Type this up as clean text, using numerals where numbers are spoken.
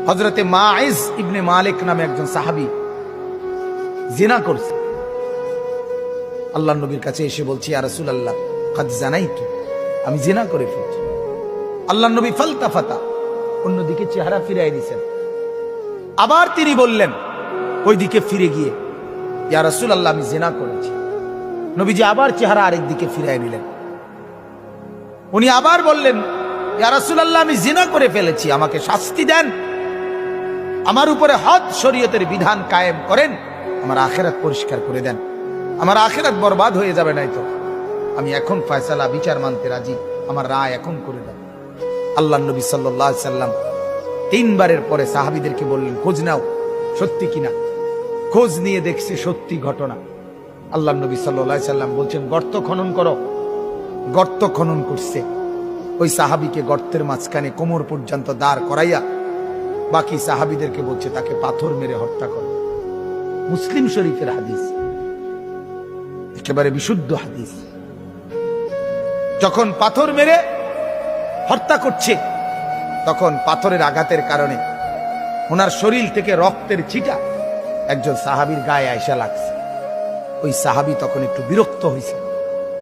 হযরতে মাইজ ইবনে মালিক নামে একজন সাহাবী জিনা করছে। আল্লাহর নবীর কাছে এসে বলছি, ইয়া রাসূলুল্লাহ কাদ জানাইতু, আমি জিনা করে ফেলেছি। আল্লাহর নবী ফালতাফাতা, অন্যদিকে চেহারা ফিরিয়ে দিয়েছেন। আবার তিনি বললেন ওইদিকে ফিরে গিয়ে, ইয়া রাসূলুল্লাহ আমি জিনা করেছি। নবীজি আবার চেহারা আরেক দিকে ফিরিয়ে নিলেন। উনি আবার বললেন, ইয়া রাসূলুল্লাহ আমি জিনা করে ফেলেছি, আমাকে শাস্তি দেন, আমার উপরে হদ শরীয়তের বিধান কায়েম করেন, আমার আখিরাত পরিষ্কার করে দেন, আমার আখিরাত বরবাদ হয়ে যাবে নাই তো। আমি এখন ফয়সালা বিচার মানতে রাজি, আমার রায় এখন করে দেন। আল্লাহর নবী সাল্লাল্লাহু আলাইহি সাল্লাম তিনবারের পরে সাহাবীদেরকে বললেন, খোঁজ নাও সত্যি কিনা। খোঁজ নিয়ে দেখছে সত্যি ঘটনা। আল্লাহর নবী সাল্লাল্লাহু আলাইহি সাল্লাম বলছেন, গর্ত খনন করো। গর্ত খনন করছে। ওই সাহাবীকে গর্তের মাঝখানে কোমর পর্যন্ত দাঁড় করাইয়া বাকি সাহাবীদেরকে বলছে তাকে পাথর মেরে হত্যা করো। মুসলিম শরীফের হাদিস, একেবারে বিশুদ্ধ হাদিস। যখন পাথর মেরে হত্যা করছে, তখন পাথরের আঘাতের কারণে ওনার শরীর থেকে রক্তের ছিটা একজন সাহাবীর গায়ে আয়সা লাগছে। ওই সাহাবী তখন একটু বিরক্ত হয়েছে।